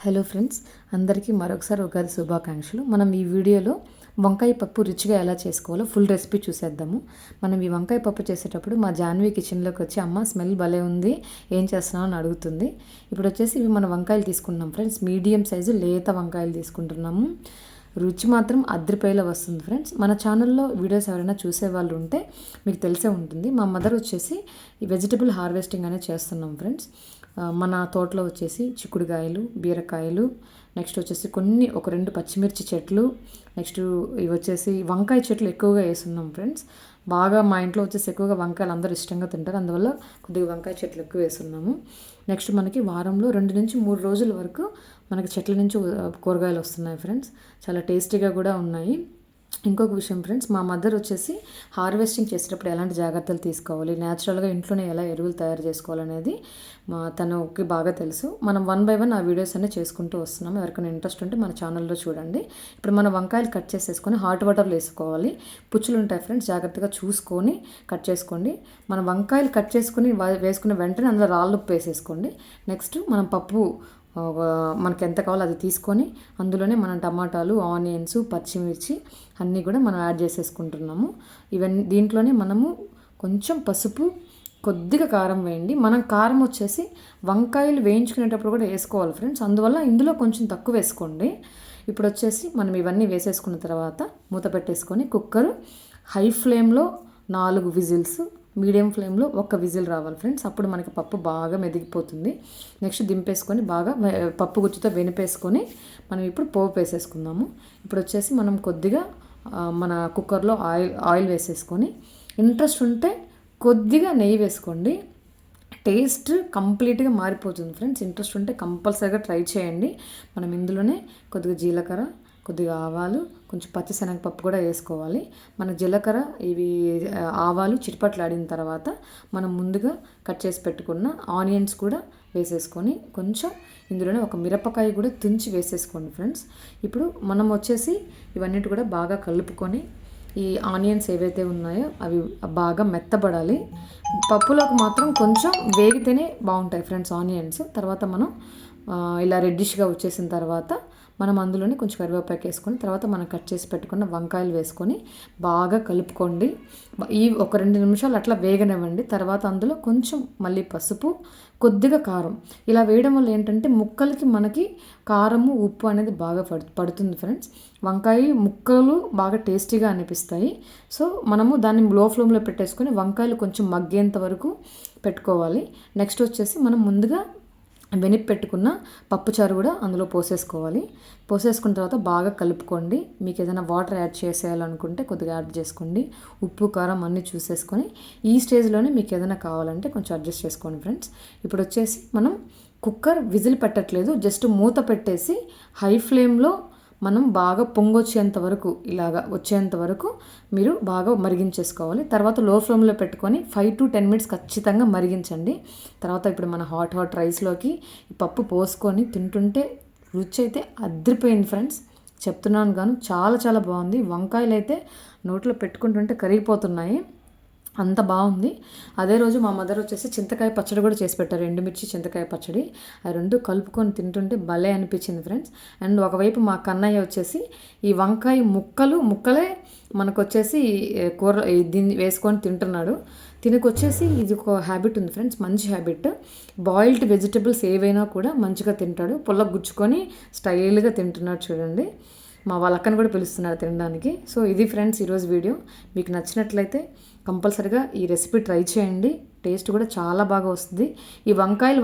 Hello friends, అందరికీ మరొకసారి ఉగాది శుభాకాంక్షలు. మనం ఈ వీడియోలో వంకాయ పప్పు రుచిగా ఎలా చేసుకోవాలో ఫుల్ రెసిపీ చూసేద్దాము. మనం ఈ వంకాయ పప్పు చేసేటప్పుడు మా జాన్వి కిచెన్లోకి వచ్చి అమ్మ స్మెల్ భలే ఉంది, ఏం చేస్తున్నావు అని అడుగుతుంది. ఇప్పుడు వచ్చేసి ఇవి మన వంకాయలు తీసుకుంటున్నాం ఫ్రెండ్స్. మీడియం సైజు లేత వంకాయలు తీసుకుంటున్నాము. రుచి మాత్రం అద్రిపోయేలా వస్తుంది ఫ్రెండ్స్. మన ఛానల్లో వీడియోస్ ఎవరైనా చూసే వాళ్ళు ఉంటే మీకు తెలిసే ఉంటుంది. మా మదర్ వచ్చేసి ఈ వెజిటబుల్ హార్వెస్టింగ్ అనేది చేస్తున్నాం ఫ్రెండ్స్. మన తోటలో వచ్చేసి చిక్కుడుకాయలు, బీరకాయలు, నెక్స్ట్ వచ్చేసి ఒక 2 పచ్చిమిర్చి చెట్లు, నెక్స్ట్ ఇవి వచ్చేసి వంకాయ చెట్లు ఎక్కువగా వేస్తున్నాం ఫ్రెండ్స్. బాగా మా ఇంట్లో వచ్చేసి ఎక్కువగా వంకాయలు అందరూ ఇష్టంగా తింటారు, అందువల్ల కొద్దిగా వంకాయ చెట్లు ఎక్కువ వేస్తున్నాము. నెక్స్ట్ మనకి వారంలో 2 నుంచి 3 రోజుల వరకు మనకి చెట్ల నుంచి కూరగాయలు వస్తున్నాయి ఫ్రెండ్స్. చాలా టేస్టీగా కూడా ఉన్నాయి. ఇంకొక విషయం ఫ్రెండ్స్, మా మదర్ వచ్చేసి హార్వెస్టింగ్ చేసేటప్పుడు ఎలాంటి జాగ్రత్తలు తీసుకోవాలి, న్యాచురల్గా ఇంట్లోనే ఎలా ఎరువులు తయారు చేసుకోవాలనేది తనకి బాగా తెలుసు. మనం 1 by 1 ఆ వీడియోస్ అన్నీ చేసుకుంటూ వస్తున్నాము. ఎవరికైనా ఇంట్రెస్ట్ ఉంటే మన ఛానల్లో చూడండి. ఇప్పుడు మన వంకాయలు కట్ చేసేసుకొని హాట్ వాటర్లో వేసుకోవాలి. పుచ్చులు ఉంటాయి ఫ్రెండ్స్, జాగ్రత్తగా చూసుకొని కట్ చేసుకోండి. మన వంకాయలు కట్ చేసుకుని వేసుకున్న వెంటనే అందులో రాళ్ళుప్పు వేసేసుకోండి. నెక్స్ట్ మనం పప్పు మనకి ఎంత కావాలో అది తీసుకొని అందులోనే మనం టమాటాలు, ఆనియన్స్, పచ్చిమిర్చి అన్నీ కూడా మనం యాడ్ చేసేసుకుంటున్నాము. దీంట్లోనే మనము కొంచెం పసుపు, కొద్దిగా కారం వేయండి. మనం కారం వచ్చేసి వంకాయలు వేయించుకునేటప్పుడు కూడా వేసుకోవాలి ఫ్రెండ్స్, అందువల్ల ఇందులో కొంచెం తక్కువ వేసుకోండి. ఇప్పుడు వచ్చేసి మనం ఇవన్నీ వేసేసుకున్న తర్వాత మూత పెట్టేసుకొని కుక్కర్ హై ఫ్లేమ్లో 4 విజిల్స్, మీడియం ఫ్లేమ్లో 1 విజిల్ రావాలి ఫ్రెండ్స్. అప్పుడు మనకి పప్పు బాగా మెదిగిపోతుంది. నెక్స్ట్ దింపేసుకొని బాగా పప్పు గుత్తితో వెనిపేసుకొని మనం ఇప్పుడు పోపు వేసేసుకుందాము. ఇప్పుడు వచ్చేసి మనం కొద్దిగా మన కుక్కర్లో ఆయిల్ వేసేసుకొని, ఇంట్రెస్ట్ ఉంటే కొద్దిగా నెయ్యి వేసుకోండి. టేస్ట్ కంప్లీట్గా మారిపోతుంది ఫ్రెండ్స్. ఇంట్రెస్ట్ ఉంటే కంపల్సరీగా ట్రై చేయండి. మనం ఇందులోనే కొద్దిగా జీలకర్ర, కొద్దిగా ఆవాలు, కొంచెం పచ్చిశనగపప్పు కూడా వేసుకోవాలి. మన జీలకర్ర, ఆవాలు చిటపట్లాడిన తర్వాత మనం ముందుగా కట్ చేసి పెట్టుకున్న ఆనియన్స్ కూడా వేసేసుకొని కొంచెం ఇందులోనే ఒక మిరపకాయ కూడా తుంచి వేసేసుకోండి ఫ్రెండ్స్. ఇప్పుడు మనం వచ్చేసి ఇవన్నిటి కూడా బాగా కలుపుకొని ఈ ఆనియన్స్ ఏవైతే ఉన్నాయో అవి బాగా మెత్తబడాలి. పప్పులోకి మాత్రం కొంచెం వేగితేనే బాగుంటాయి ఫ్రెండ్స్ ఆనియన్స్. తర్వాత మనం ఇలా రెడ్డిష్గా వచ్చేసిన తర్వాత మనం అందులోనే కొంచెం కరివేపాకు వేసుకొని తర్వాత మనం కట్ చేసి పెట్టుకున్న వంకాయలు వేసుకొని బాగా కలుపుకోండి. ఒక 2 నిమిషాలు అట్లా వేగనివ్వండి. తర్వాత అందులో కొంచెం మళ్ళీ పసుపు, కొద్దిగా కారం ఇలా వేయడం వల్ల ఏంటంటే ముక్కలకి మనకి కారము, ఉప్పు అనేది బాగా పడుతుంది ఫ్రెండ్స్. వంకాయ ముక్కలు బాగా టేస్టీగా అనిపిస్తాయి. సో మనము దాన్ని లో ఫ్లేమ్లో పెట్టేసుకొని వంకాయలు కొంచెం మగ్గేంత వరకు పెట్టుకోవాలి. నెక్స్ట్ వచ్చేసి మనం ముందుగా వెనిపి పెట్టుకున్న పప్పుచారు కూడా అందులో పోసేసుకున్న తర్వాత బాగా కలుపుకోండి. మీకు ఏదైనా వాటర్ యాడ్ చేసేయాలనుకుంటే కొద్దిగా యాడ్ చేసుకోండి. ఉప్పు, కారం అన్నీ చూసేసుకొని ఈ స్టేజ్లోనే మీకు ఏదైనా కావాలంటే కొంచెం అడ్జస్ట్ చేసుకోండి ఫ్రెండ్స్. ఇప్పుడు వచ్చేసి మనం కుక్కర్ విజిల్ పెట్టట్లేదు, జస్ట్ మూత పెట్టేసి హై ఫ్లేమ్లో మనం బాగా పొంగొచ్చేంత వరకు, ఇలాగా వచ్చేంత వరకు మీరు బాగా మరిగించేసుకోవాలి. తర్వాత లో ఫ్లేమ్లో పెట్టుకొని 5 to 10 minutes ఖచ్చితంగా మరిగించండి. తర్వాత ఇప్పుడు మన హాట్ రైస్లోకి ఈ పప్పు పోసుకొని తింటుంటే రుచి అయితే అదిరిపోయింది ఫ్రెండ్స్. చెప్తున్నాను గాను చాలా చాలా బాగుంది. వంకాయలు అయితే నోట్లో పెట్టుకుంటుంటే కరిగిపోతున్నాయి, అంత బాగుంది. అదే రోజు మా మదర్ వచ్చేసి చింతకాయ పచ్చడి కూడా చేసి పెట్టారు, ఎండుమిర్చి చింతకాయ పచ్చడి. ఆ 2 కలుపుకొని తింటుంటే భలే అనిపించింది ఫ్రెండ్స్. అండ్ ఒకవైపు మా కన్నయ్య వచ్చేసి ఈ వంకాయ ముక్కలే మనకు వచ్చేసి కూర దీన్ని వేసుకొని తింటున్నాడు. తినకొచ్చేసి ఇది ఒక హ్యాబిట్ ఉంది ఫ్రెండ్స్, మంచి హ్యాబిట్. బాయిల్డ్ వెజిటబుల్స్ ఏవైనా కూడా మంచిగా తింటాడు. పుల్ల గుచ్చుకొని స్టైల్గా తింటున్నాడు చూడండి. మా వాళ్ళక్కని కూడా పిలుస్తున్నారు తినడానికి. సో ఇది ఫ్రెండ్స్ ఈరోజు వీడియో. మీకు నచ్చినట్లయితే కంపల్సరీగా ఈ రెసిపీ ట్రై చేయండి. టేస్ట్ కూడా చాలా బాగా వస్తుంది. ఈ వంకాయలు